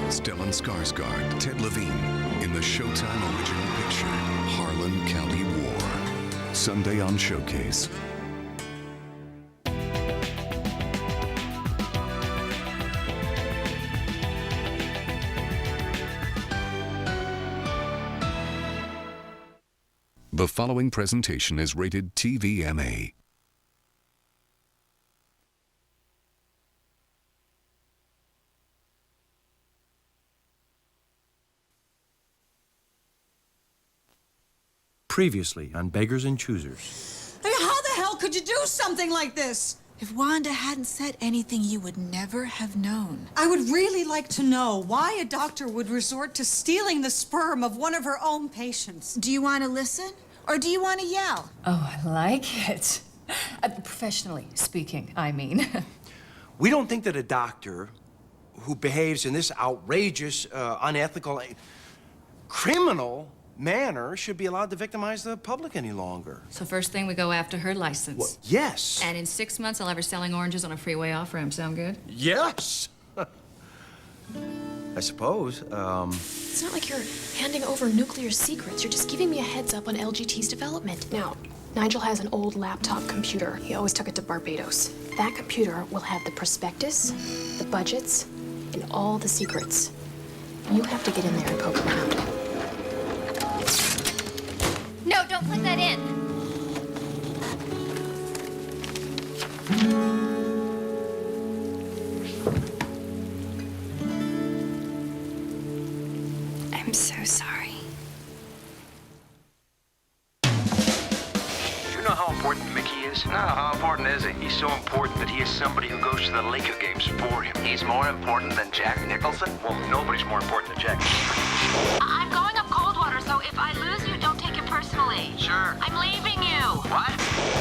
Stellan Skarsgård, Ted Levine, in the Showtime original picture, Harlan County War. Sunday on Showcase. The following presentation is rated TVMA. Previously on Beggars and Choosers. I mean, how the hell could you do something like this? If Wanda hadn't said anything, you would never have known. I would really like to know why a doctor would resort to stealing the sperm of one of her own patients. Do you want to listen, or do you want to yell? Oh, I like it. Professionally speaking, I mean. We don't think that a doctor who behaves in this outrageous, unethical, criminal manner should be allowed to victimize the public any longer. So first thing, we go after her license. Well, yes. And in 6 months, I'll have her selling oranges on a freeway off-ramp. Sound good? Yes. I suppose. It's not like you're handing over nuclear secrets. You're just giving me a heads up on LGT's development. Now, Nigel has an old laptop computer. He always took it to Barbados. That computer will have the prospectus, the budgets, and all the secrets. You have to get in there and poke around. No, don't put that in. I'm so sorry. You know how important Mickey is? No, how important is he? He's so important that he is somebody who goes to the Laker games for him. He's more important than Jack Nicholson? Well, nobody's more important than Jack. I'm going up Coldwater, so if I lose you, don't take it personally. Sure. I'm leaving you. What?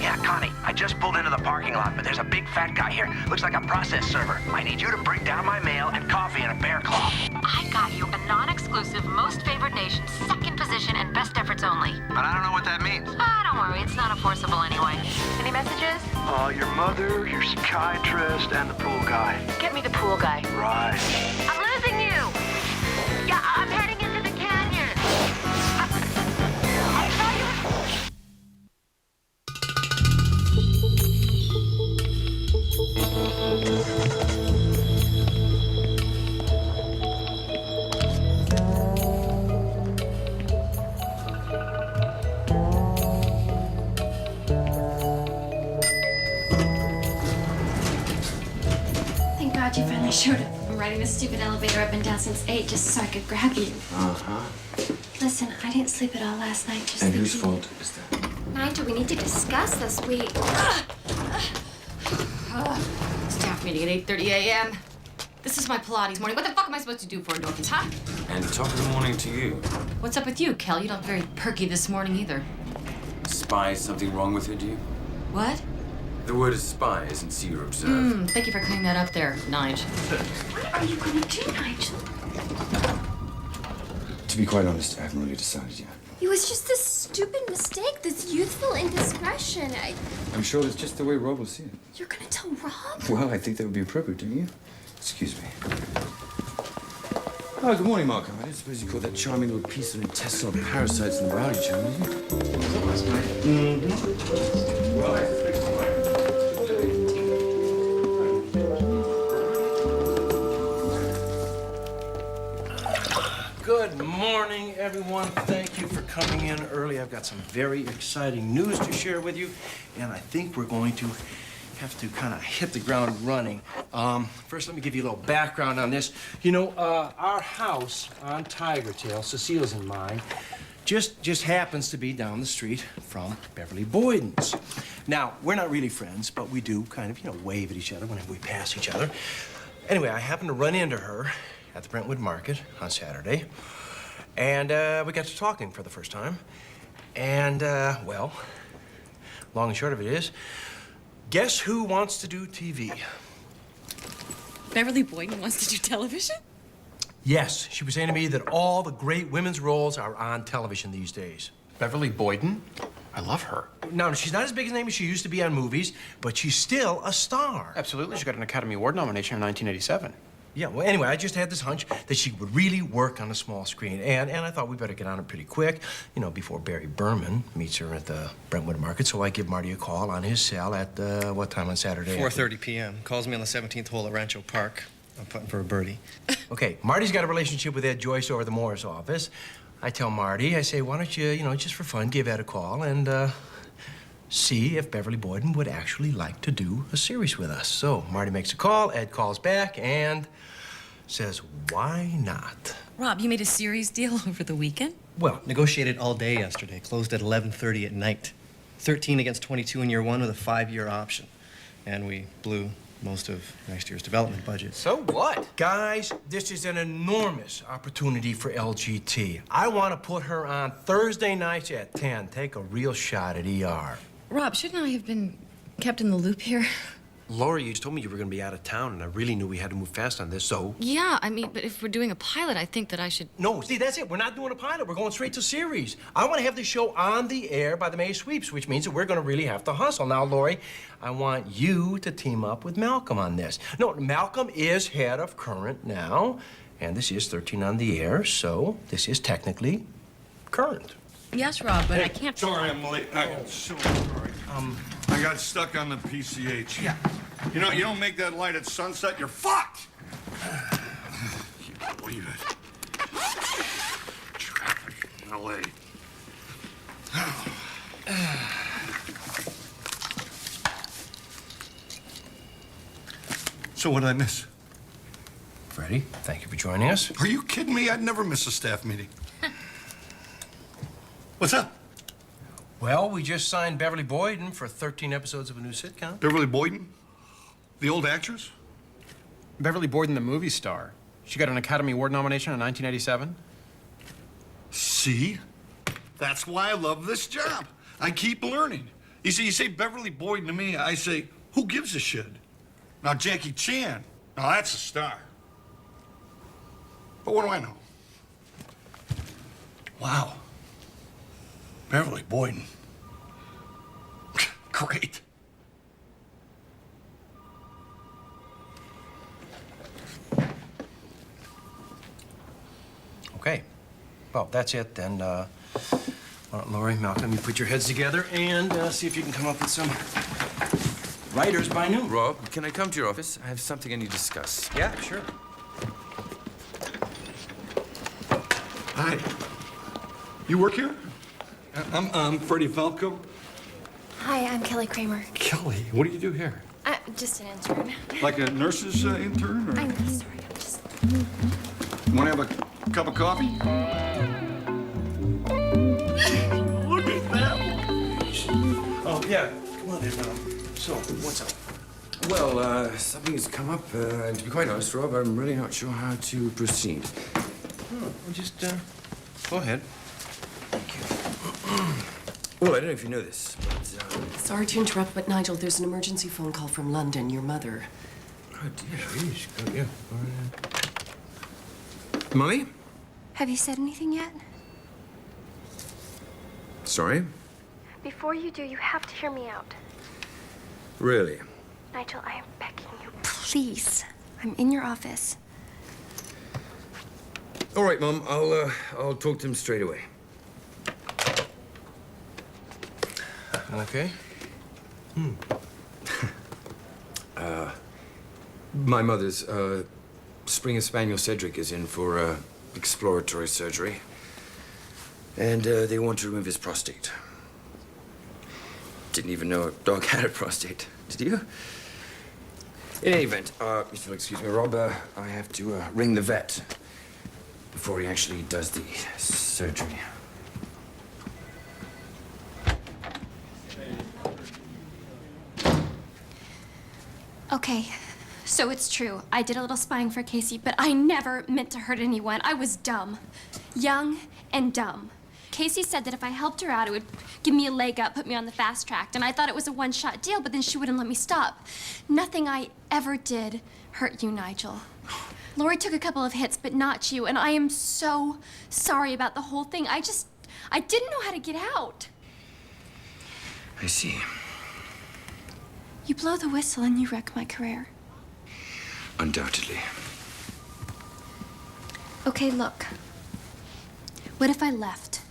Yeah, Connie, I just pulled into the parking lot, but there's a big fat guy here. Looks like a process server. I need you to bring down my mail and coffee in a bear claw. I got you a non-exclusive, most favored nation, second position, and best efforts only. But I don't know what that means. Ah, don't worry, it's not enforceable anyway. Any messages? Your mother, your psychiatrist, and the pool guy. Get me the pool guy. Right. I'm losing you. Yeah, I'm heading into the canyon. I saw you. Thank God you finally showed up. I'm riding this stupid elevator up and down since 8 just so I could grab you. Uh-huh. Listen, I didn't sleep at all last night. Just And whose thinking. fault is that? Nigel, we need to discuss this. Staff meeting at 8:30 a.m. This is my Pilates morning. What the fuck am I supposed to do for endorphins, huh? And top of the morning to you. What's up with you, Kel? You don't look very perky this morning either. Spy, something wrong with her, do you? What? The word is spy isn't see or observe. Thank you for cleaning that up there, Nige. What are you going to do, Nigel? To be quite honest, I haven't really decided yet. It was just this stupid mistake, this youthful indiscretion. I'm sure it's just the way Rob will see it. You're going to tell Rob? Well, I think that would be appropriate, don't you? Excuse me. Oh, good morning, Marco. I don't suppose you caught that charming little piece of intestinal parasites in the rowdy channel, did you? Last night. Mm-hmm. Well, I suspect so. Good morning, everyone. Thank you for coming in early. I've got some very exciting news to share with you, and I think we're going to have to kind of hit the ground running. First, let me give you a little background on this. You know, our house on Tiger Tail, Cecile's and mine, just happens to be down the street from Beverly Boyden's. Now, we're not really friends, but we do kind of, wave at each other whenever we pass each other. Anyway, I happened to run into her at the Brentwood Market on Saturday, and we got to talking for the first time. And, well, long and short of it is, guess who wants to do TV? Beverly Boyden wants to do television? Yes, she was saying to me that all the great women's roles are on television these days. Beverly Boyden? I love her. Now, she's not as big a name as she used to be on movies, but she's still a star. Absolutely. She got an Academy Award nomination in 1987. Yeah, well, anyway, I just had this hunch that she would really work on a small screen. And I thought we better get on it pretty quick, you know, before Barry Berman meets her at the Brentwood Market. So I give Marty a call on his cell at, what time on Saturday? 4:30 p.m. Calls me on the 17th hole at Rancho Park. I'm putting for a birdie. Okay, Marty's got a relationship with Ed Joyce over the Morris office. I tell Marty, I say, why don't you, you know, just for fun, give Ed a call and, see if Beverly Boyden would actually like to do a series with us. So Marty makes a call, Ed calls back, and says, why not? Rob, you made a series deal over the weekend? Well, negotiated all day yesterday. Closed at 11:30 at night. 13 against 22 in year one with a 5-year option. And we blew most of next year's development budget. So what? Guys, this is an enormous opportunity for LGT. I want to put her on Thursday nights at 10. Take a real shot at ER. Rob, shouldn't I have been kept in the loop here? Laura, you just told me you were going to be out of town, and I really knew we had to move fast on this, so... Yeah, I mean, but if we're doing a pilot, I think that I should... No, see, that's it. We're not doing a pilot. We're going straight to series. I want to have the show on the air by the May sweeps, which means that we're going to really have to hustle. Now, Lori, I want you to team up with Malcolm on this. No, Malcolm is head of Current now, and this is 13 on the air, so this is technically Current. Yes, Rob, but I can't... Sorry, I'm late. I'm so sorry. I got stuck on the PCH. Yeah. You know, you don't make that light at sunset, you're fucked! You can't believe it. Traffic in L.A. So what did I miss? Freddie, thank you for joining us. Are you kidding me? I'd never miss a staff meeting. What's up? Well, we just signed Beverly Boyden for 13 episodes of a new sitcom. Beverly Boyden? The old actress? Beverly Boyden, the movie star. She got an Academy Award nomination in 1987. See? That's why I love this job. I keep learning. You see, you say Beverly Boyden to me, I say, who gives a shit? Now, Jackie Chan, now that's a star. But what do I know? Wow. Beverly Boyden. Great. Okay. Well, that's it then. Why don't Lori, Malcolm, you put your heads together and see if you can come up with some writers by noon. Rob, can I come to your office? I have something I need to discuss. Yeah, sure. Hi. You work here? I'm Freddie Falco. Hi, I'm Kelly Kramer. Kelly, what do you do here? Just an intern. Like a nurse's intern? Or... I'm really sorry. I'm just... Want to have a cup of coffee? Look at that. Oh, yeah. Come on in. So, what's up? Well, something has come up, and to be quite honest, Rob, I'm really not sure how to proceed. Well, just go ahead. Well, I don't know if you know this, but... Sorry to interrupt, but Nigel, there's an emergency phone call from London. Your mother. Oh, dear. Jeez. Go, yeah. Mommy? Have you said anything yet? Sorry? Before you do, you have to hear me out. Really? Nigel, I am begging you, please. I'm in your office. All right, Mom. I'll talk to him straight away. Okay. My mother's, Springer Spaniel Cedric is in for, exploratory surgery. And, they want to remove his prostate. Didn't even know a dog had a prostate. Did you? In any event, if you'll excuse me, Rob, I have to, ring the vet before he actually does the surgery. Okay, so it's true. I did a little spying for Casey, but I never meant to hurt anyone. I was dumb. Young and dumb. Casey said that if I helped her out, it would give me a leg up, put me on the fast track. And I thought it was a one-shot deal, but then she wouldn't let me stop. Nothing I ever did hurt you, Nigel. Lori took a couple of hits, but not you, and I am so sorry about the whole thing. I didn't know how to get out. I see. You blow the whistle and you wreck my career. Undoubtedly. Okay, look. What if I left?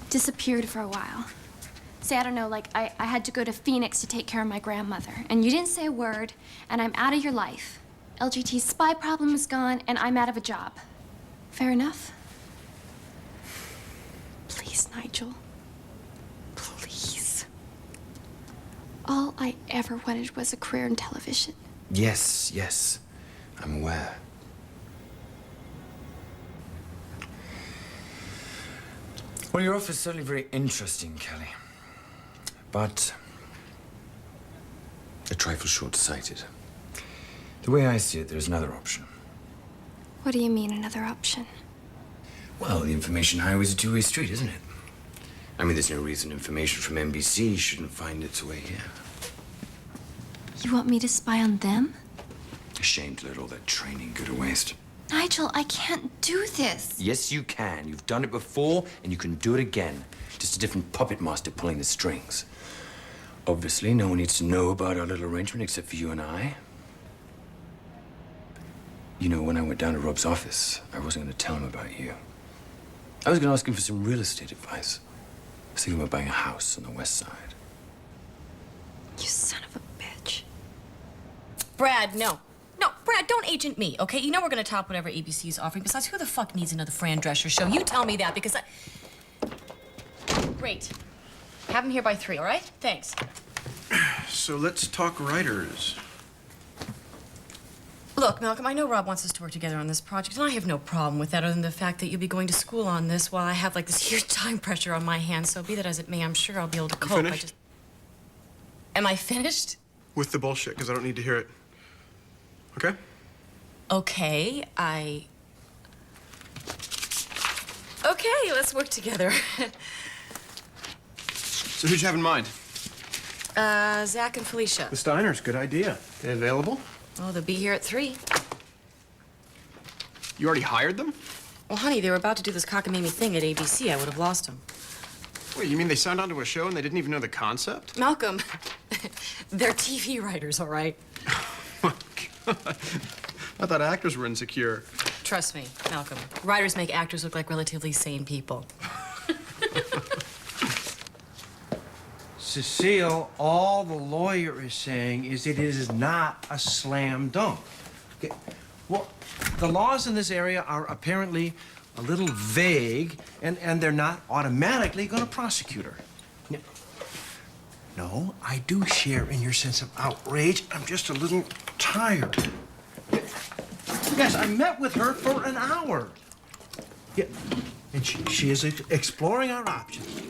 Disappeared for a while. Say, I don't know, like I had to go to Phoenix to take care of my grandmother, and you didn't say a word, and I'm out of your life. LGT's spy problem is gone, and I'm out of a job. Fair enough? Please, Nigel. Please. All I ever wanted was a career in television. Yes, yes. I'm aware. Well, your offer is certainly very interesting, Kelly. But a trifle short-sighted. The way I see it, there's another option. What do you mean, another option? Well, the information highway is a two-way street, isn't it? I mean, there's no reason information from NBC shouldn't find its way here. You want me to spy on them? A shame to let all that training go to waste. Nigel, I can't do this. Yes, you can. You've done it before, and you can do it again. Just a different puppet master pulling the strings. Obviously, no one needs to know about our little arrangement except for you and I. You know, when I went down to Rob's office, I wasn't going to tell him about you. I was going to ask him for some real estate advice. I was thinking about buying a house on the west side. You son of a bitch. Brad, no. No, Brad, don't agent me, okay? You know we're gonna top whatever ABC is offering. Besides, who the fuck needs another Fran Drescher show? You tell me that, because I... Great. Have him here by 3, all right? Thanks. So let's talk writers. Look, Malcolm, I know Rob wants us to work together on this project, and I have no problem with that, other than the fact that you'll be going to school on this while I have, like, this huge time pressure on my hands. So be that as it may, I'm sure I'll be able to cope. Finished? Am I finished? With the bullshit, because I don't need to hear it. Okay? Okay, Okay, let's work together. So who'd you have in mind? Zach and Felicia. The Steiners, good idea. They available? Oh, they'll be here at 3. You already hired them? Well, honey, they were about to do this cockamamie thing at ABC. I would have lost them. Wait, you mean they signed on to a show and they didn't even know the concept? Malcolm, they're TV writers, all right? I thought actors were insecure. Trust me, Malcolm. Writers make actors look like relatively sane people. Cecile, all the lawyer is saying is it is not a slam dunk. Okay. Well, the laws in this area are apparently a little vague, and they're not automatically going to prosecute her. No, I do share in your sense of outrage. I'm just a little tired. Yes, I met with her for an hour. Yeah, and she is exploring our options.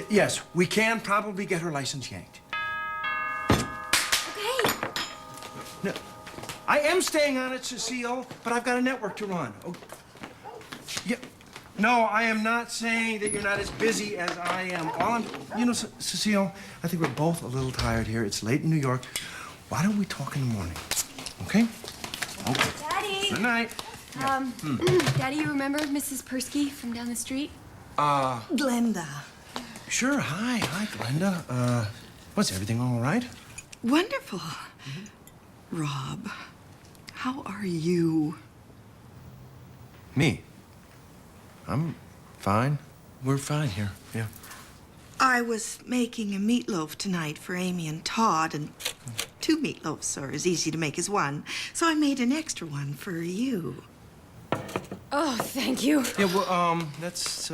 Yes, we can probably get her license yanked. Okay. No, I am staying on it, Cecile, but I've got a network to run. Oh, yeah. No, I am not saying that you're not as busy as I am. All I'm, you know, Cecile, I think we're both a little tired here. It's late in New York. Why don't we talk in the morning? Okay? Okay. Daddy. Good night. Daddy, you remember Mrs. Persky from down the street? Glenda. Sure. Hi, Glenda. What's everything all right? Wonderful. Rob, how are you? Me? I'm fine. We're fine here. Yeah. I was making a meatloaf tonight for Amy and Todd, and 2 meatloafs are as easy to make as one, so I made an extra one for you. Oh, thank you. Yeah, well, that's...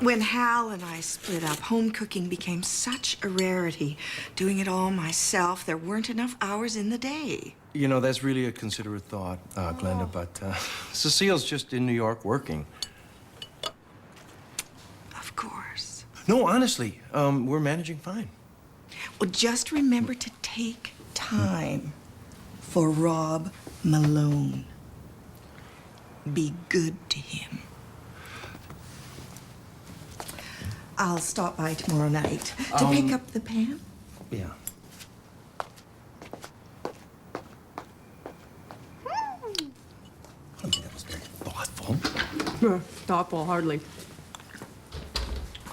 When Hal and I split up, home cooking became such a rarity. Doing it all myself, there weren't enough hours in the day. You know, that's really a considerate thought, Glenda, but Cecile's just in New York working. Of course. No, honestly, we're managing fine. Well, just remember to take time for Rob Malone. Be good to him. I'll stop by tomorrow night to pick up the pan. Yeah. I think that was very thoughtful. Thoughtful, hardly.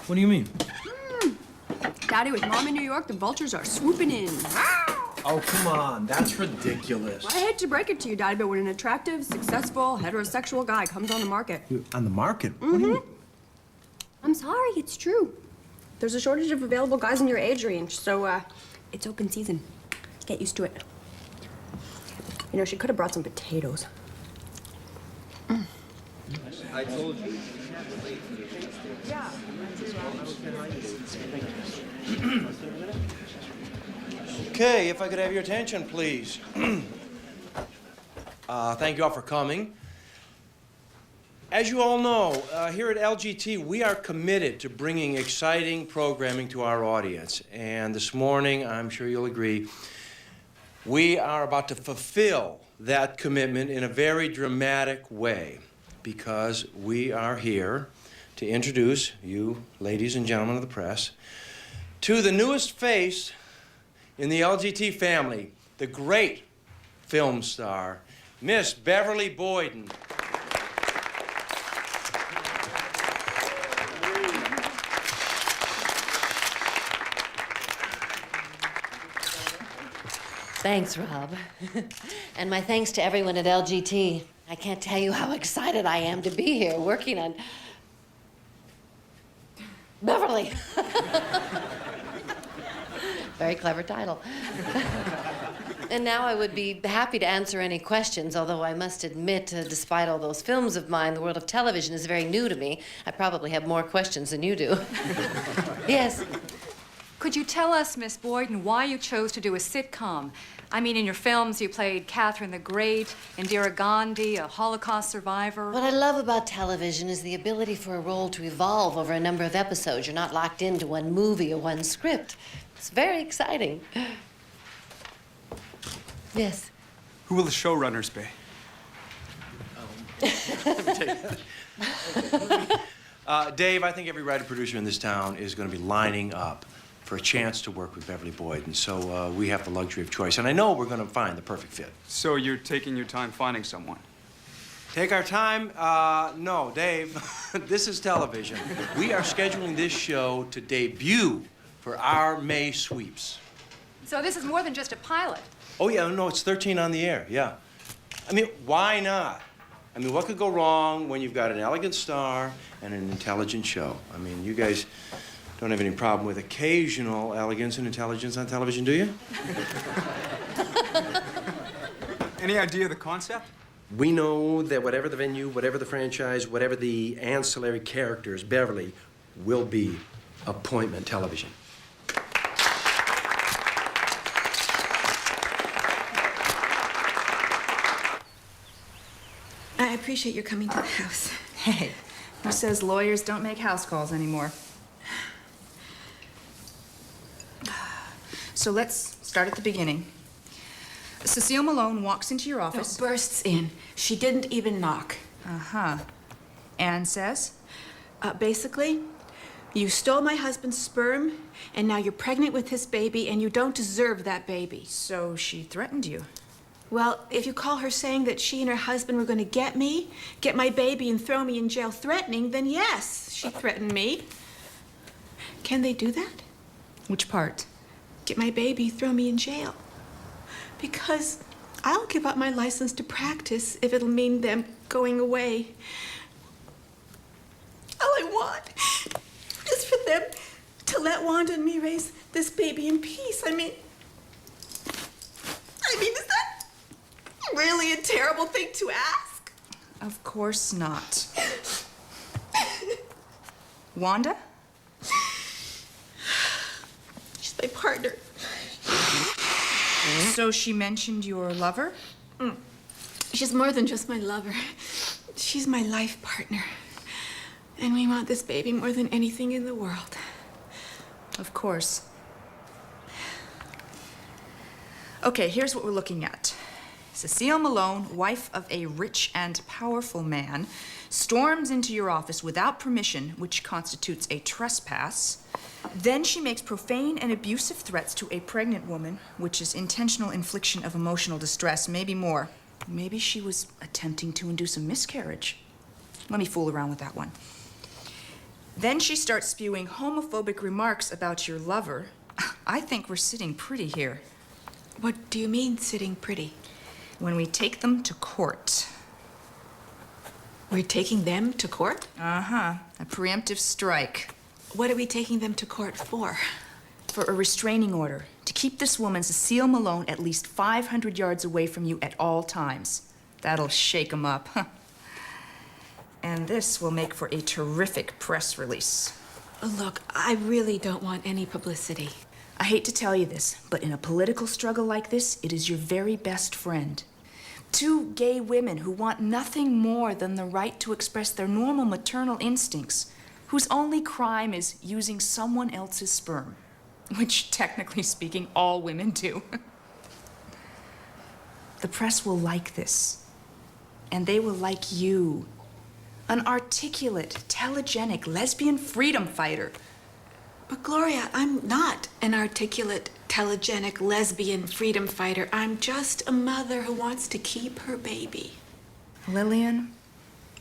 What do you mean? Daddy, with Mom in New York, the vultures are swooping in. Oh, come on. That's ridiculous. I hate to break it to you, Daddy, but when an attractive, successful, heterosexual guy comes on the market... On the market? What do you... I'm sorry, it's true. There's a shortage of available guys in your age range, so, it's open season. Get used to it. You know, she could have brought some potatoes. I told you. Okay, if I could have your attention, please. Thank you all for coming. As you all know, here at LGT, we are committed to bringing exciting programming to our audience. And this morning, I'm sure you'll agree, we are about to fulfill that commitment in a very dramatic way, because we are here to introduce you, ladies and gentlemen of the press, to the newest face in the LGT family, the great film star, Miss Beverly Boyden. Thanks, Rob. And my thanks to everyone at LGT. I can't tell you how excited I am to be here working on Beverly. Very clever title. And now I would be happy to answer any questions, although I must admit, despite all those films of mine, the world of television is very new to me. I probably have more questions than you do. Yes? Could you tell us, Miss Boyden, why you chose to do a sitcom? I mean, in your films, you played Catherine the Great, Indira Gandhi, a Holocaust survivor. What I love about television is the ability for a role to evolve over a number of episodes. You're not locked into one movie or one script. It's very exciting. Yes? Who will the showrunners be? Let me take that. Dave, I think every writer-producer in this town is going to be lining up for a chance to work with Beverly Boyden. So we have the luxury of choice. And I know we're going to find the perfect fit. So you're taking your time finding someone? Take our time? No, Dave. This is television. We are scheduling this show to debut for our May sweeps. So this is more than just a pilot. Oh, yeah, no, it's 13 on the air, yeah. I mean, why not? I mean, what could go wrong when you've got an elegant star and an intelligent show? I mean, you guys don't have any problem with occasional elegance and intelligence on television, do you? Any idea of the concept? We know that whatever the venue, whatever the franchise, whatever the ancillary characters, Beverly will be appointment television. I appreciate your coming to the house. Hey, who says lawyers don't make house calls anymore? So let's start at the beginning. Cecile Malone walks into your office. No, bursts in. She didn't even knock. Uh-huh. And says? Basically, you stole my husband's sperm, and now you're pregnant with his baby, and you don't deserve that baby. So she threatened you? Well, if you call her saying that she and her husband were going to get me, get my baby, and throw me in jail threatening, then yes, she threatened me. Can they do that? Which part? Get my baby, throw me in jail. Because I'll give up my license to practice if it'll mean them going away. All I want is for them to let Wanda and me raise this baby in peace. I mean, is that really a terrible thing to ask? Of course not. Wanda? She's my partner. So she mentioned your lover? She's more than just my lover. She's my life partner. And we want this baby more than anything in the world. Of course. Okay, here's what we're looking at. Cecile Malone, wife of a rich and powerful man, storms into your office without permission, which constitutes a trespass. Then she makes profane and abusive threats to a pregnant woman, which is intentional infliction of emotional distress, maybe more. Maybe she was attempting to induce a miscarriage. Let me fool around with that one. Then she starts spewing homophobic remarks about your lover. I think we're sitting pretty here. What do you mean, sitting pretty? When we take them to court. We're taking them to court? Uh-huh. A preemptive strike. What are we taking them to court for? For a restraining order. To keep this woman, Cecile Malone, at least 500 yards away from you at all times. That'll shake them up. And this will make for a terrific press release. Look, I really don't want any publicity. I hate to tell you this, but in a political struggle like this, it is your very best friend. Two gay women who want nothing more than the right to express their normal maternal instincts, whose only crime is using someone else's sperm, which, technically speaking, all women do. The press will like this, and they will like you. An articulate, telegenic, lesbian freedom fighter. But Gloria, I'm not an articulate, telegenic, lesbian freedom fighter. I'm just a mother who wants to keep her baby. Lillian,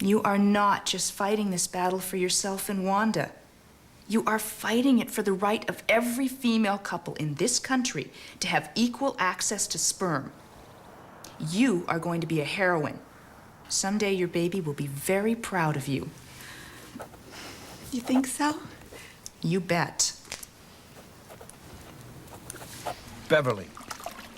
you are not just fighting this battle for yourself and Wanda. You are fighting it for the right of every female couple in this country to have equal access to sperm. You are going to be a heroine. Someday your baby will be very proud of you. You think so? You bet. Beverly.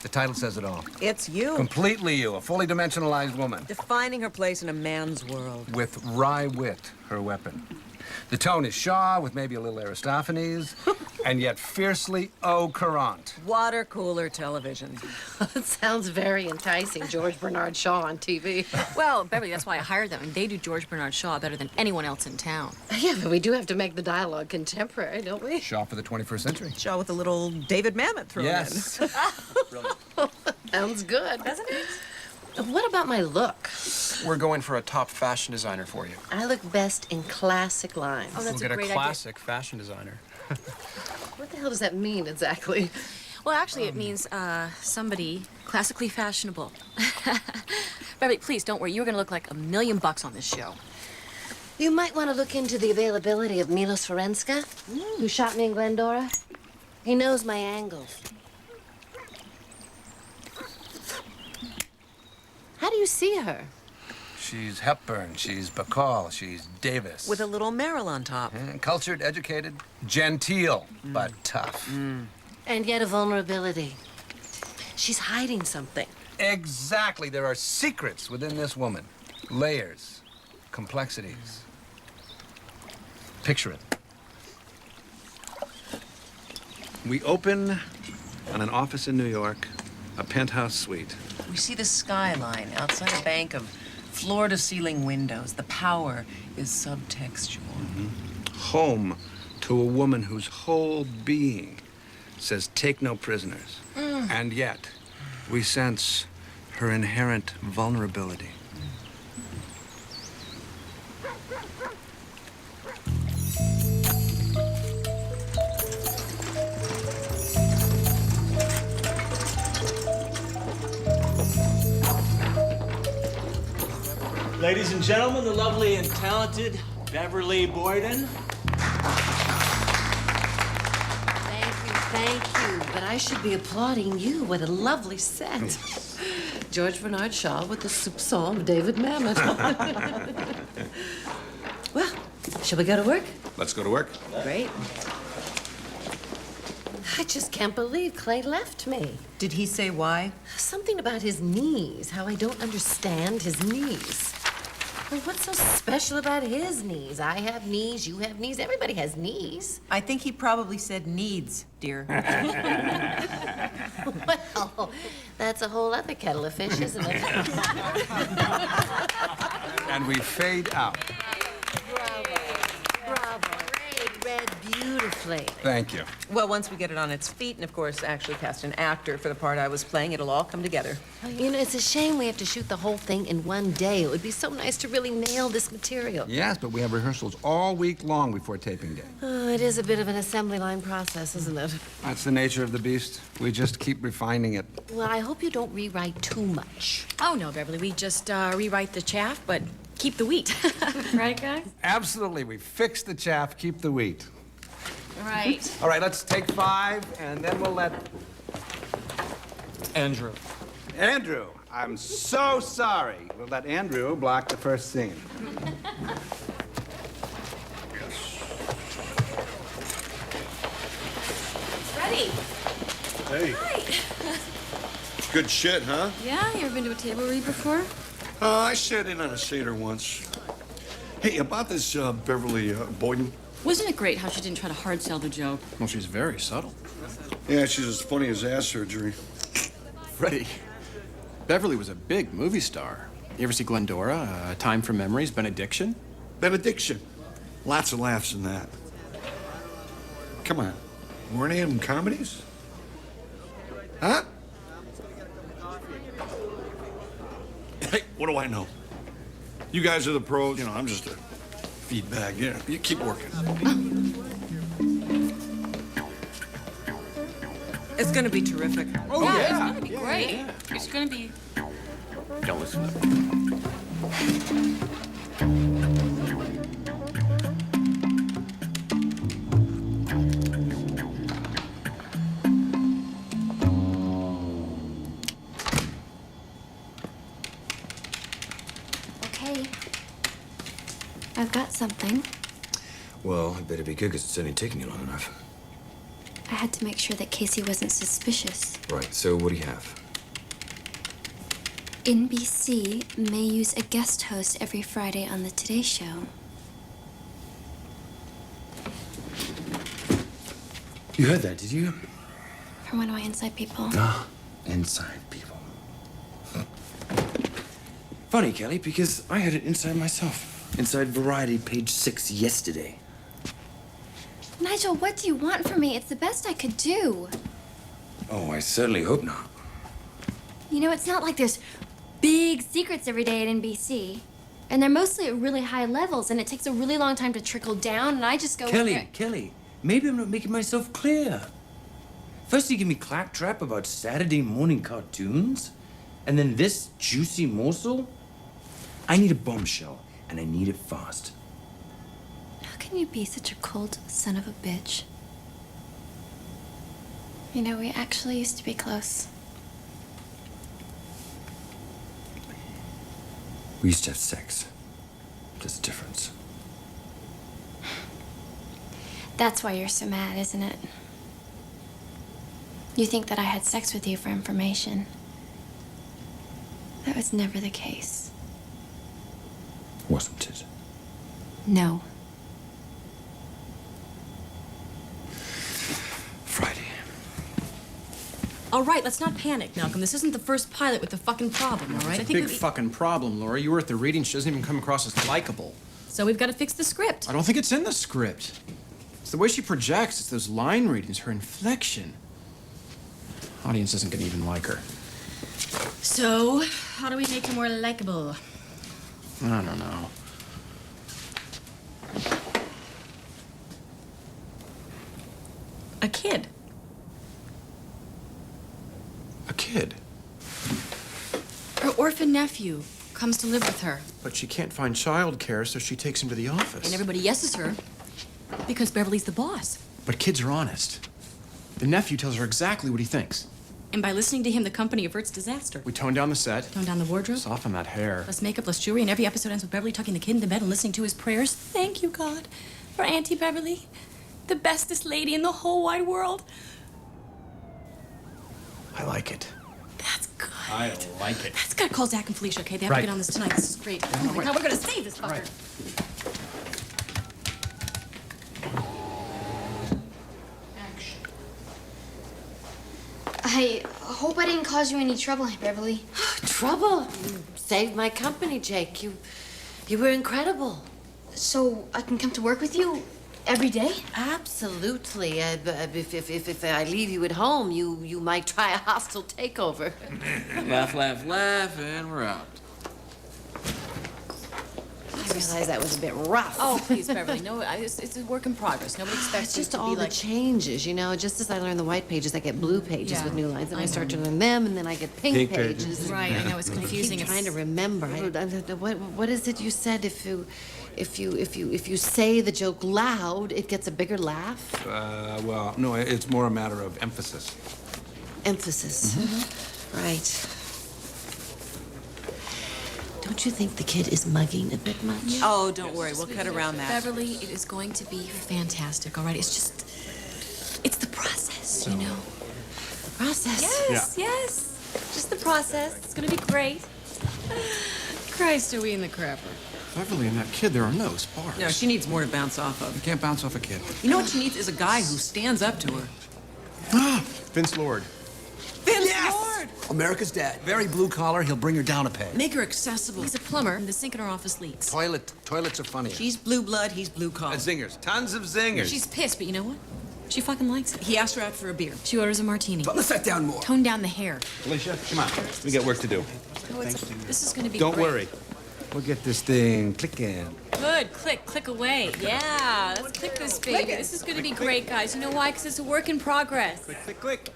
The title says it all. It's you. Completely you, a fully dimensionalized woman. Defining her place in a man's world. With wry wit, her weapon. The tone is Shaw, with maybe a little Aristophanes, and yet fiercely au courant. Water cooler television. It sounds very enticing, George Bernard Shaw on TV. Well, Beverly, that's why I hired them. And they do George Bernard Shaw better than anyone else in town. Yeah, but we do have to make the dialogue contemporary, don't we? Shaw for the 21st century. Shaw with a little David Mamet thrown in. Sounds good, doesn't it? What about my look? We're going for a top fashion designer for you. I look best in classic lines. Oh, that's we'll a get great a classic fashion designer. What the hell does that mean exactly? Well, actually, it means somebody classically fashionable. Beverly, please don't worry. You're going to look like $1 million on this show. You might want to look into the availability of Milos Forenska, who shot me in Glendora. He knows my angles. How do you see her? She's Hepburn, she's Bacall, she's Davis. With a little Meryl on top. Cultured, educated, genteel, but tough. And yet a vulnerability. She's hiding something. Exactly. There are secrets within this woman. Layers, complexities. Picture it. We open on an office in New York, a penthouse suite. We see the skyline outside a bank of floor-to-ceiling windows. The power is subtextual. Home to a woman whose whole being says, take no prisoners. And yet, we sense her inherent vulnerability. Ladies and gentlemen, the lovely and talented Beverly Boyden. Thank you, but I should be applauding you. What a lovely set. George Bernard Shaw with the soupçon of David Mamet. Well, shall we go to work? Let's go to work. Great. I just can't believe Clay left me. Did he say why? Something about his knees, how I don't understand his knees. Well, what's so special about his knees? I have knees, you have knees, everybody has knees. I think he probably said needs, dear. Well, that's a whole other kettle of fish, isn't it? And we fade out. Bravo. It read beautifully. Thank you. Well, once we get it on its feet and, of course, actually cast an actor for the part I was playing, it'll all come together. You know, it's a shame we have to shoot the whole thing in one day. It would be so nice to really nail this material. Yes, but we have rehearsals all week long before taping day. Oh, it is a bit of an assembly line process, isn't it? That's the nature of the beast. We just keep refining it. Well, I hope you don't rewrite too much. Oh, no, Beverly. We just rewrite the chaff, but keep the wheat. Right, guys? Absolutely. We fix the chaff, keep the wheat. Right. All right, let's take 5, and then we'll let Andrew. Andrew, I'm so sorry. We'll let Andrew block the first scene. Ready? Hey. Hi. Good shit, huh? Yeah, you ever been to a table read before? I sat in on a Seder once. Hey, about this Beverly Boyden. Wasn't it great how she didn't try to hard sell the joke? Well, she's very subtle. Yeah, she's as funny as ass surgery. Freddie, Beverly was a big movie star. You ever see Glendora, Time for Memories, Benediction? Benediction. Lots of laughs in that. Come on. Weren't any of them comedies? Huh? Hey, what do I know? You guys are the pros. You know, I'm just a feedback. Yeah, you keep working. It's gonna be terrific. Oh, yeah. It's gonna be great. Yeah. It's gonna be. Don't listen to them. Okay. I've got something. Well, it better be good, because it's only taken you long enough. I had to make sure that Casey wasn't suspicious. Right, so what do you have? NBC may use a guest host every Friday on the Today Show. You heard that, did you? From one of my inside people. Ah, inside people. Funny, Kelly, because I heard it inside myself. Inside Variety, page 6 yesterday. Nigel, what do you want from me? It's the best I could do. Oh, I certainly hope not. You know, it's not like there's big secrets every day at NBC. And they're mostly at really high levels, and it takes a really long time to trickle down, and I just go... Kelly, maybe I'm not making myself clear. First you give me claptrap about Saturday morning cartoons, and then this juicy morsel? I need a bombshell, and I need it fast. How can you be such a cold son of a bitch? You know, we actually used to be close. We used to have sex. There's a difference. That's why you're so mad, isn't it? You think that I had sex with you for information. That was never the case. Wasn't it? No. Friday. All right, let's not panic, Malcolm. This isn't the first pilot with the fucking problem, all right? It's a big fucking problem, Laura. You were at the reading. She doesn't even come across as likable. So we've got to fix the script. I don't think it's in the script. It's the way she projects. It's those line readings, her inflection. Audience isn't gonna even like her. So, how do we make her more likable? I don't know. A kid. A kid? Her orphan nephew comes to live with her. But she can't find childcare, so she takes him to the office. And everybody yeses her because Beverly's the boss. But kids are honest. The nephew tells her exactly what he thinks. And by listening to him, the company averts disaster. We tone down the set. Tone down the wardrobe. Soften that hair. Less makeup, less jewelry, and every episode ends with Beverly tucking the kid into bed and listening to his prayers. Thank you, God, for Auntie Beverly, the bestest lady in the whole wide world. I like it. That's good. I like it. That's gotta call Zach and Felicia, okay? They have Right. to get on this tonight. This is great. Oh my God, we're gonna save this fucker. Right. I hope I didn't cause you any trouble, Beverly. Trouble? You saved my company, Jake. You were incredible. So I can come to work with you every day? Absolutely. If I leave you at home, you might try a hostile takeover. Laugh, laugh, laugh, and we're out. I realize that was a bit rough. Oh, please, Beverly. No, it's a work in progress. Nobody expects It's you just to all be the like... changes, you know. Just as I learn the white pages, I get blue pages Yeah, with new lines, and I I start to know. learn them, and then I get pink pages. Right, I know, it's confusing. I keep trying to remember. What is it you said? If you say the joke loud, it gets a bigger laugh. Well, no, it's more a matter of emphasis. Emphasis. Right. Don't you think the kid is mugging a bit much? Oh, don't worry. We'll cut around that. Beverly, it is going to be fantastic, all right? It's just, it's the process, you know? The process. Yes, yes. Just the process. It's gonna be great. Christ, are we in the crapper? Beverly and that kid, there are no sparks. No, she needs more to bounce off of. You can't bounce off a kid. You know what she needs is a guy who stands up to her. Vince Lord. Vince Lord! America's dad. Very blue collar. He'll bring her down a peg. Make her accessible. He's a plumber, and the sink in her office leaks. Toilets are funnier. She's blue blood, he's blue collar. Zingers. Tons of zingers. She's pissed, but you know what? She fucking likes it. He asked her out for a beer. She orders a martini. But let's set down more. Tone down the hair. Alicia, come on. We got work to do. Oh, this is gonna be Don't great. worry. We'll get this thing clicking. Good. Click away. Yeah, let's click this baby. This is gonna be great, guys. You know why? Because it's a work in progress. Click.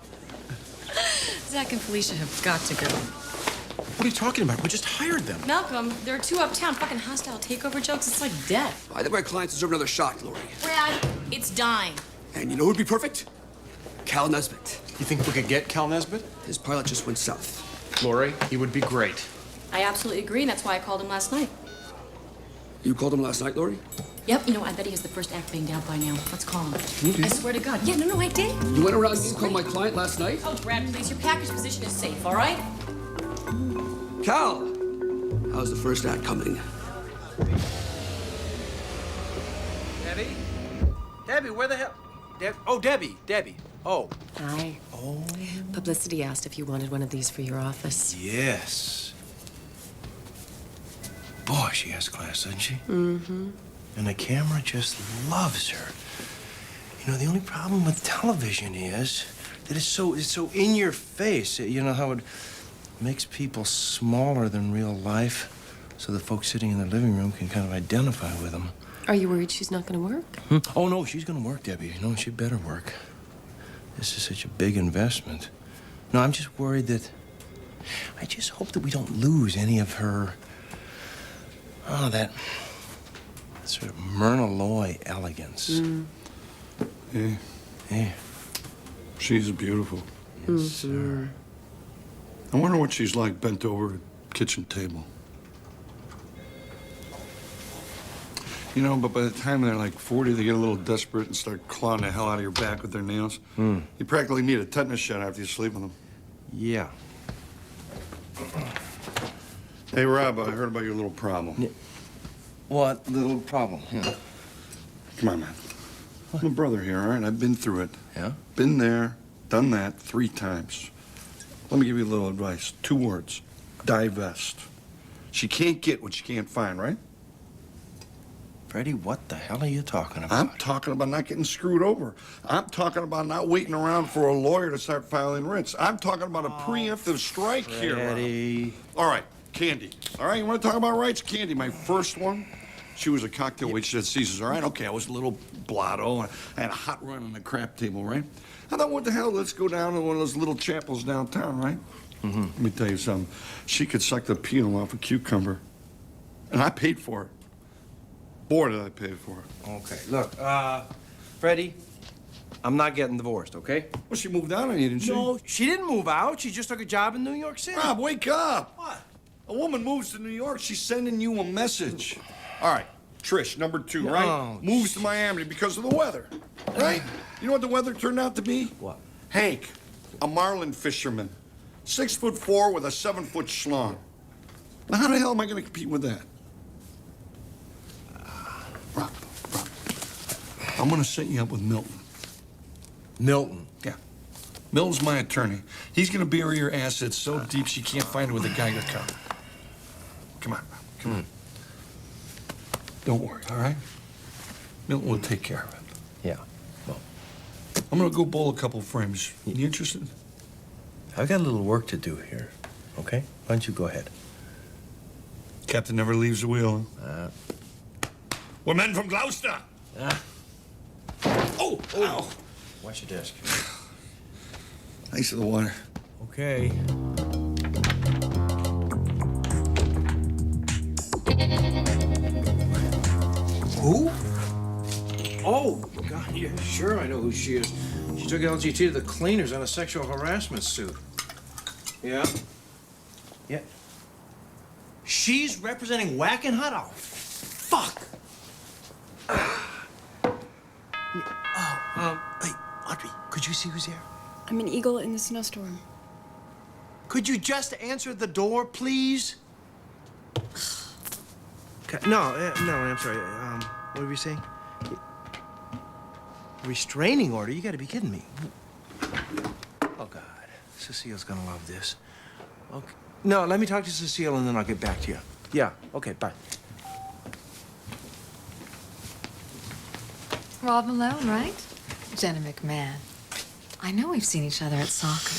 Zach and Felicia have got to go. What are you talking about? We just hired them. Malcolm, there are two uptown fucking hostile takeover jokes. It's like death. I think my clients deserve another shot, Lori. Brad, it's dying. And you know who'd be perfect? Cal Nesbitt. You think we could get Cal Nesbitt? His pilot just went south. Lori, he would be great. I absolutely agree, and that's why I called him last night. You called him last night, Lori? Yep, you know, I bet he has the first act banged out by now. Let's call him. You did? I swear to God. Yeah, no, I did. You went around and you called my client last night? Oh, Brad, please, your package position is safe, all right? Cal, how's the first act coming? Debbie? Debbie, where the hell? Debbie. Oh. Hi. Oh. Publicity asked if you wanted one of these for your office. Yes. Boy, she has class, doesn't she? Mm-hmm. And the camera just loves her. You know, the only problem with television is that it's so in your face. You know how it makes people smaller than real life, so the folks sitting in the living room can kind of identify with them. Are you worried she's not going to work? Oh no, she's going to work, Debbie. You know, she better work. This is such a big investment. No, I'm just worried that. I just hope that we don't lose any of her. Oh, that sort of Myrna Loy elegance. Mm. Yeah. She's beautiful. Yes, sir. I wonder what she's like bent over a kitchen table. You know, but by the time they're like 40, they get a little desperate and start clawing the hell out of your back with their nails. You practically need a tetanus shot after you sleep with them. Yeah. Hey, Rob, I heard about your little problem. What little problem? Yeah. Come on, man. I'm a brother here, all right? I've been through it. Yeah? Been there, done that 3 times. Let me give you a little advice. 2 words. Divest. She can't get what she can't find, right? Freddie, what the hell are you talking about? I'm talking about not getting screwed over. I'm talking about not waiting around for a lawyer to start filing writs. I'm talking about a preemptive strike here. Freddie. All right, Candy. All right, you want to talk about rights? Candy, my first one. She was a cocktail waitress at Caesar's, all right? Okay, I was a little blotto. I had a hot run on the crap table, right? I thought, what the hell, let's go down to one of those little chapels downtown, right? Mm-hmm. Let me tell you something. She could suck the peel off a cucumber. And I paid for it. Boy, did I pay for it. Okay, look, Freddie, I'm not getting divorced, okay? Well, she moved out on you, didn't she? No, she didn't move out. She just took a job in New York City. Rob, wake up. What? A woman moves to New York, she's sending you a message. All right, Trish, number 2, right? No. Moves to Miami because of the weather, right? You know what the weather turned out to be? What? Hank, a marlin fisherman, 6'4" with a 7-foot schlong. Now, how the hell am I going to compete with that? Rob, I'm going to set you up with Milton. Milton? Yeah. Milton's my attorney. He's going to bury your assets so deep she can't find it with a Geiger counter. Come on, Rob. Come on. Don't worry, all right? Milton will take care of it. Yeah. Well, I'm going to go bowl a couple frames. You interested? I've got a little work to do here, okay? Why don't you go ahead? Captain never leaves the wheel. We're men from Gloucester. Oh! Ow! Watch your desk. Thanks for the water. Okay. Who? Oh, God, yeah, sure I know who she is. She took LGT to the cleaners on a sexual harassment suit. Yeah? Yeah. She's representing Whack and Hut? Oh, fuck! Hey, Audrey, could you see who's there? I'm an eagle in the snowstorm. Could you just answer the door, please? No, I'm sorry. What were we saying? Restraining order? You gotta be kidding me. Oh, God. Cecile's gonna love this. Okay. No, let me talk to Cecile and then I'll get back to you. Yeah, okay, bye. Rob Malone, right? Jenna McMahon. I know we've seen each other at soccer.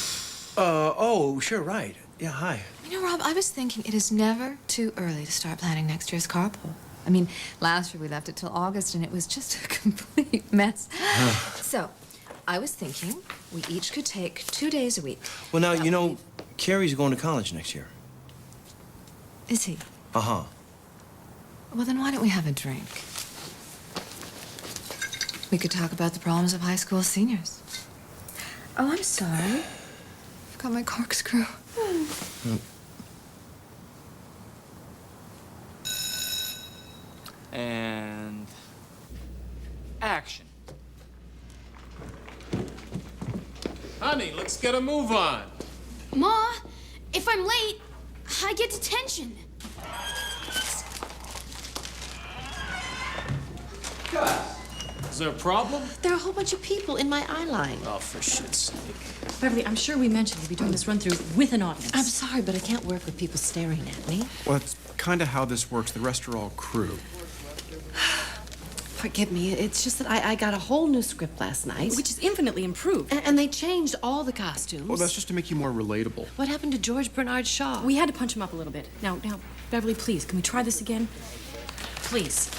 Oh, sure, right. Yeah, hi. You know, Rob, I was thinking it is never too early to start planning next year's carpool. I mean, last year we left it till August and it was just a complete mess. So, I was thinking we each could take 2 days a week. Well, now, you know, Carrie's going to college next year. Is he? Uh-huh. Well, then why don't we have a drink? We could talk about the problems of high school seniors. Oh, I'm sorry. I've got my corkscrew. And action. Honey, let's get a move on. Ma, if I'm late, I get detention. Is there a problem? There are a whole bunch of people in my eye line. Oh, for shit's sake. Beverly, I'm sure we mentioned we'll be doing this run-through with an audience. I'm sorry, but I can't work with people staring at me. Well, that's kind of how this works. The rest are all crew. Forgive me, it's just that I got a whole new script last night. Which is infinitely improved. And they changed all the costumes. Well, that's just to make you more relatable. What happened to George Bernard Shaw? We had to punch him up a little bit. Now, Beverly, please, can we try this again? Please.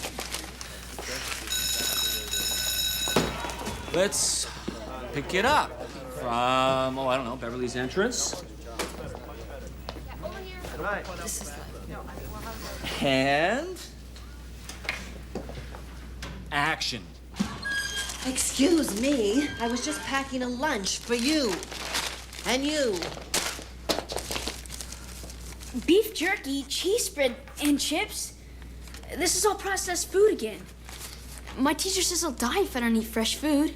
Let's pick it up from, I don't know, Beverly's entrance. Right. This is And action. Excuse me, I was just packing a lunch for you. And you. Beef jerky, cheese spread, and chips? This is all processed food again. My teacher says I'll die if I don't eat fresh food.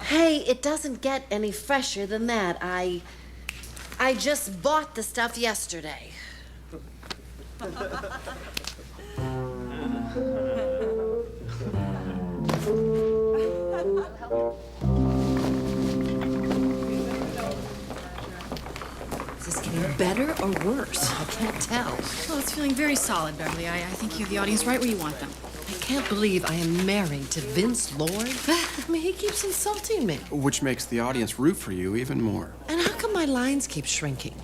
Hey, it doesn't get any fresher than that. I just bought the stuff yesterday. Is this getting better or worse? I can't tell. Well, it's feeling very solid, Beverly. I think you have the audience right where you want them. I can't believe I am married to Vince Lord. I mean, he keeps insulting me. Which makes the audience root for you even more. And how come my lines keep shrinking?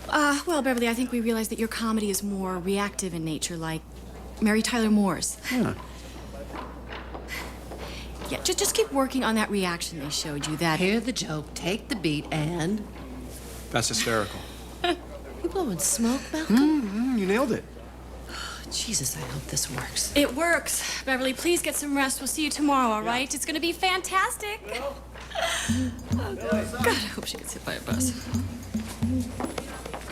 Well, Beverly, I think we realized that your comedy is more reactive in nature, like Mary Tyler Moore's. Yeah. Yeah, just keep working on that reaction they showed you. That hear the joke, take the beat, and That's hysterical. you blowing smoke, Malcolm? You nailed it. Jesus, I hope this works. it works. Beverly, please get some rest. We'll see you tomorrow, all right? It's gonna be fantastic. Oh, God, I hope she gets hit by a bus.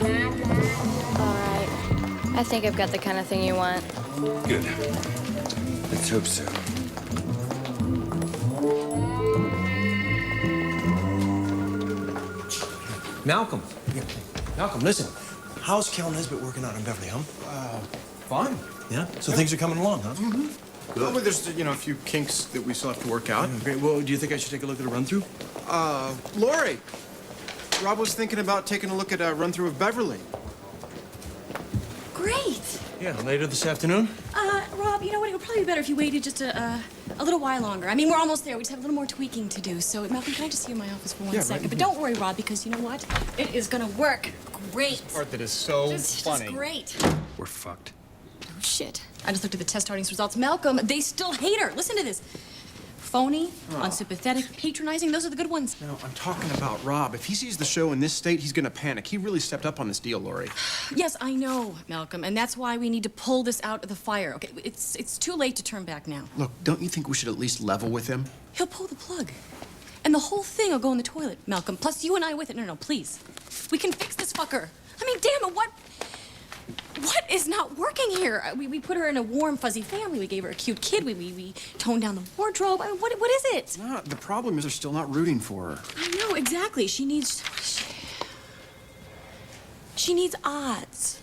All right. I think I've got the kind of thing you want. Good. Let's hope so. Malcolm. Yeah. Malcolm, listen. How's Cal Nesbitt working out in Beverly, huh? Fine. Yeah? So things are coming along, huh? Good. Well, there's, a few kinks that we still have to work out. Great. Well, do you think I should take a look at a run-through? Lori, Rob was thinking about taking a look at a run-through of Beverly. Great. Yeah, later this afternoon. Rob, you know what? It would probably be better if you waited just a little while longer. I mean, we're almost there. We just have a little more tweaking to do. So, Malcolm, can I just see you in my office for one second? Right. But don't worry, Rob, because you know what? It is gonna work great. Part that is so Just great. We're fucked. Oh, shit. I just looked at the test audience results. Malcolm, they still hate her. Listen to this. Phony, unsympathetic, patronizing. Those are the good ones. No, I'm talking about Rob. If he sees the show in this state, he's gonna panic. He really stepped up on this deal, Lori. Yes, I know, Malcolm, and that's why we need to pull this out of the fire. Okay, it's too late to turn back now. Look, don't you think we should at least level with him? He'll pull the plug. And the whole thing will go in the toilet, Malcolm. Plus you and I with it. No, please. We can fix this fucker. I mean, damn it, what is not working here? We put her in a warm, fuzzy family. We gave her a cute kid. We toned down the wardrobe. I mean, what is it? No, the problem is they're still not rooting for her. I know, exactly. She needs odds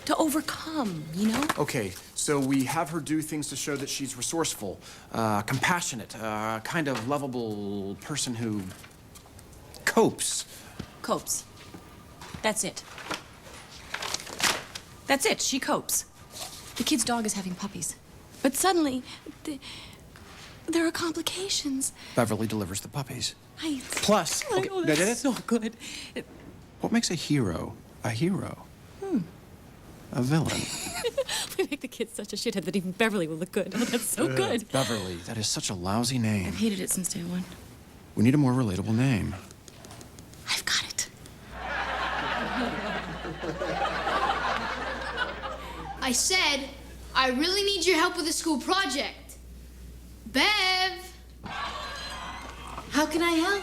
to overcome, you know? Okay, so we have her do things to show that she's resourceful, compassionate, kind of lovable person who copes. Copes. That's it. That's it. She copes. The kid's dog is having puppies. But suddenly, there are complications. Beverly delivers the puppies. Plus, okay, oh, that's so good. What makes a hero a hero? A villain. We make the kid such a shithead that even Beverly will look good. Oh, that's so good. Beverly, that is such a lousy name. I've hated it since day one. We need a more relatable name. I've got it. I said, I really need your help with a school project. Bev! How can I help?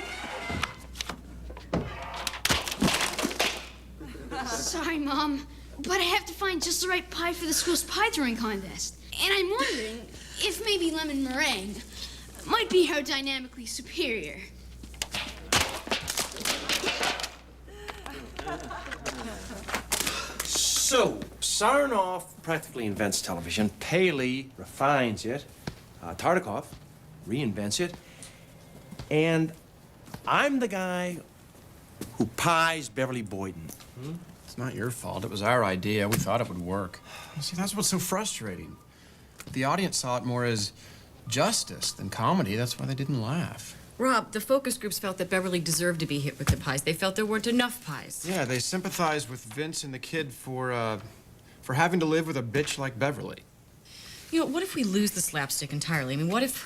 Sorry, Mom, but I have to find just the right pie for the school's pie throwing contest. And I'm wondering if maybe lemon meringue might be aerodynamically superior. So, Sarnoff practically invents television. Paley refines it. Tartikoff reinvents it. And I'm the guy who pies Beverly Boyden. It's not your fault. It was our idea. We thought it would work. See, that's what's so frustrating. The audience saw it more as justice than comedy. That's why they didn't laugh. Rob, the focus groups felt that Beverly deserved to be hit with the pies. They felt there weren't enough pies. Yeah, they sympathized with Vince and the kid for having to live with a bitch like Beverly. You know, what if we lose the slapstick entirely? I mean, what if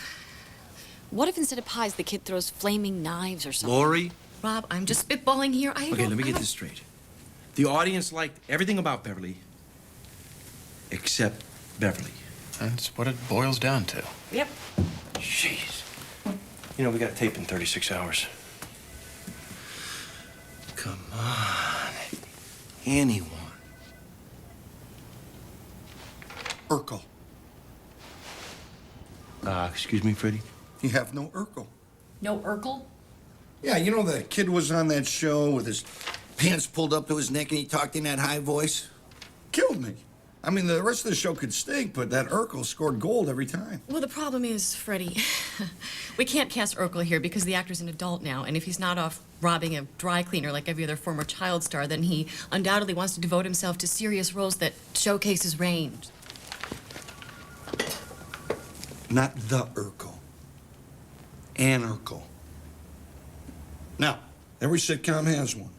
instead of pies, the kid throws flaming knives or something? Lori? Rob, I'm just spitballing here. Okay, let me get this straight. The audience liked everything about Beverly except Beverly. That's what it boils down to. Yep. Jeez. You know, we got tape in 36 hours. Come on. Anyone. Urkel. Excuse me, Freddie? You have no Urkel. No Urkel? Yeah, you know the kid was on that show with his pants pulled up to his neck and he talked in that high voice? Killed me. I mean, the rest of the show could stink, but that Urkel scored gold every time. Well, the problem is, Freddie, we can't cast Urkel here because the actor's an adult now, and if he's not off robbing a dry cleaner like every other former child star, then he undoubtedly wants to devote himself to serious roles that showcase his range. Not the Urkel. An Urkel. Now, every sitcom has one.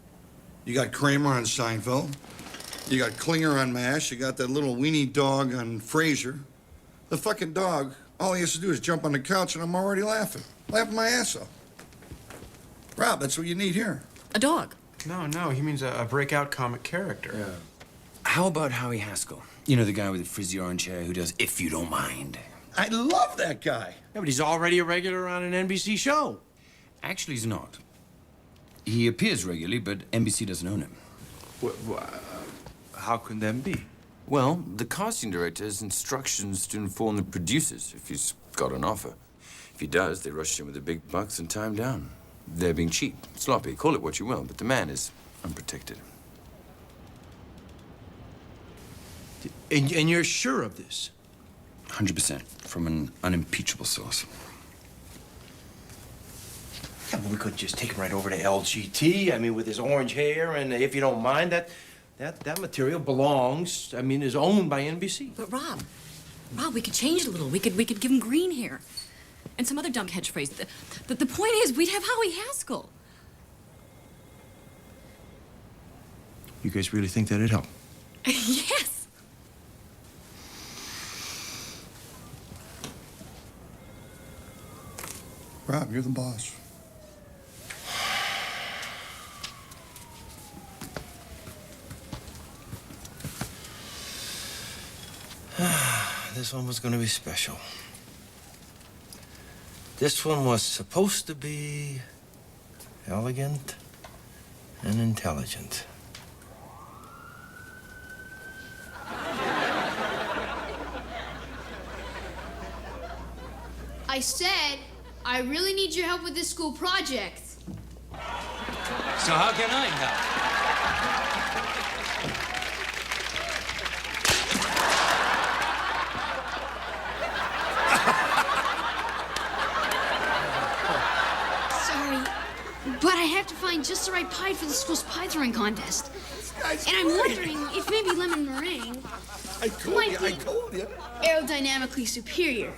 You got Kramer on Seinfeld. You got Klinger on MASH. You got that little weenie dog on Frasier. The fucking dog, all he has to do is jump on the couch and I'm already laughing. Laughing my ass off. Rob, that's what you need here. A dog. No, he means a breakout comic character. Yeah. How about Howie Haskell? You know, the guy with the frizzy orange hair who does If You Don't Mind. I love that guy. Yeah, but he's already a regular on an NBC show. Actually, he's not. He appears regularly, but NBC doesn't own him. How can that be? Well, the casting director has instructions to inform the producers if he's got an offer. If he does, they rush him with the big bucks and tie him down. They're being cheap, sloppy, call it what you will, but the man is unprotected. And you're sure of this? 100% from an unimpeachable source. Yeah, well, we could just take him right over to LGT. I mean, with his orange hair, and if you don't mind, that material belongs, is owned by NBC. But Rob, we could change it a little. We could give him green hair. And some other dumb catchphrase. The point is, we'd have Howie Haskell. You guys really think that'd help? Yes. Rob, you're the boss. This one was gonna be special. This one was supposed to be elegant, and intelligent. I said, I really need your help with this school project. So how can I help? Sorry, but I have to find just the right pie for the school's pie throwing contest. And I'm wondering if maybe lemon meringue might be aerodynamically superior.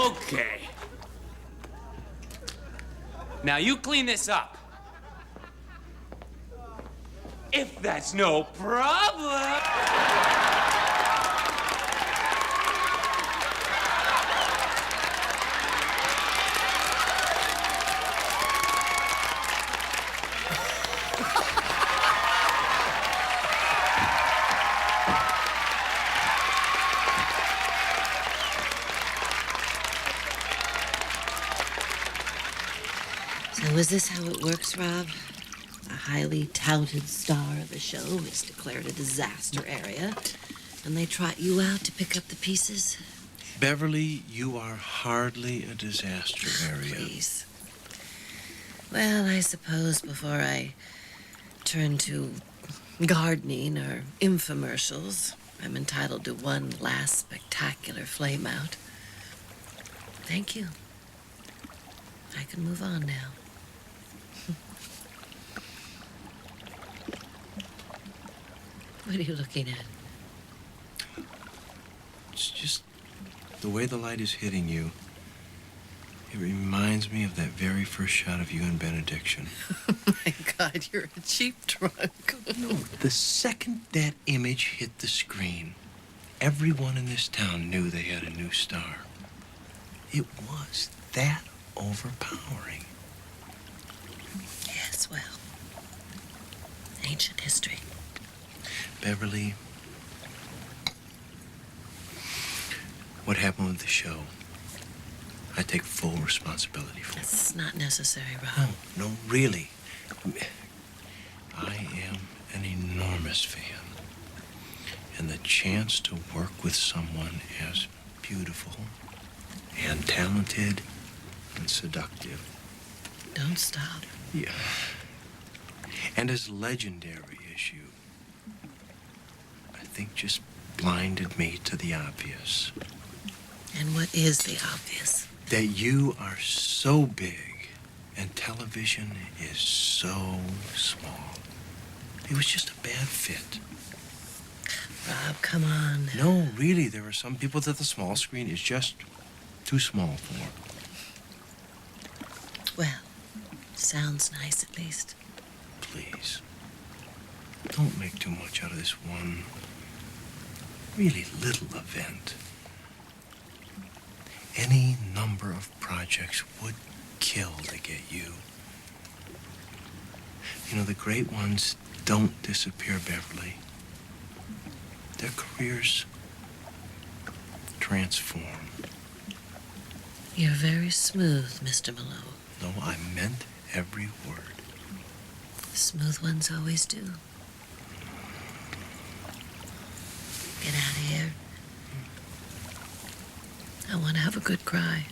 Okay. Now you clean this up. If that's no problem. So is this how it works, Rob? A highly touted star of a show is declared a disaster area, and they trot you out to pick up the pieces? Beverly, you are hardly a disaster area. Please. Well, I suppose before I turn to gardening or infomercials, I'm entitled to one last spectacular flame out. Thank you. I can move on now. What are you looking at? It's just the way the light is hitting you. It reminds me of that very first shot of you in Benediction. Oh my God, you're a cheap drunk. No, the second that image hit the screen, everyone in this town knew they had a new star. It was that overpowering. Yes, well, ancient history. Beverly, what happened with the show, I take full responsibility for. It's not necessary, Rob. No, really. I am an enormous fan. And the chance to work with someone as beautiful and talented and seductive. Don't stop. Yeah. And as legendary as you, I think just blinded me to the obvious. And what is the obvious? That you are so big and television is so small. It was just a bad fit. Rob, come on. No, really, there are some people that the small screen is just too small for. Well, sounds nice at least. Please, don't make too much out of this one really little event. Any number of projects would kill to get you. You know, the great ones don't disappear, Beverly. Their careers transform. You're very smooth, Mr. Malone. No, I meant every word. Smooth ones always do. Get out of here. I want to have a good cry.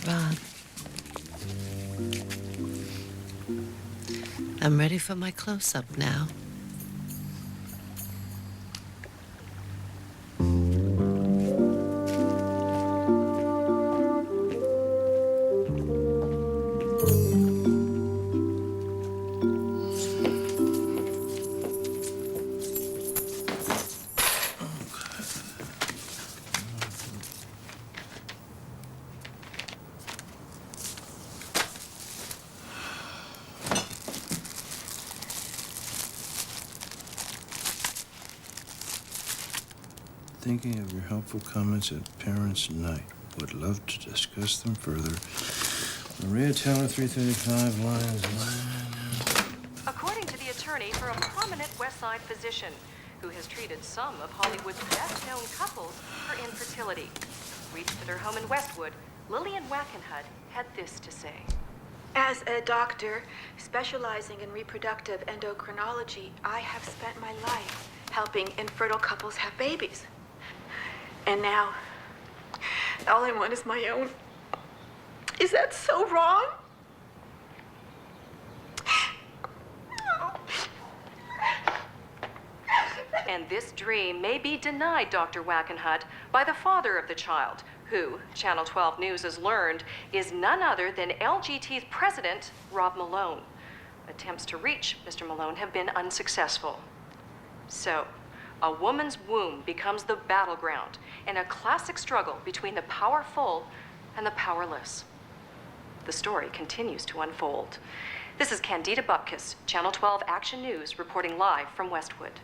Rob, I'm ready for my close-up now. thinking of your helpful comments at Parents' Night. Would love to discuss them further. Maria Taylor, 335 Lions. According to the attorney for a prominent West Side physician who has treated some of Hollywood's best-known couples for infertility. Reached at her home in Westwood, Lillian Wackenhut had this to say. As a doctor specializing in reproductive endocrinology, I have spent my life helping infertile couples have babies. And now, all I want is my own. Is that so wrong? And this dream may be denied Dr. Wackenhut by the father of the child, who, Channel 12 News has learned, is none other than LGT's president, Rob Malone. Attempts to reach Mr. Malone have been unsuccessful. So, a woman's womb becomes the battleground in a classic struggle between the powerful and the powerless. The story continues to unfold. This is Candida Bupkis, Channel 12 Action News, reporting live from Westwood.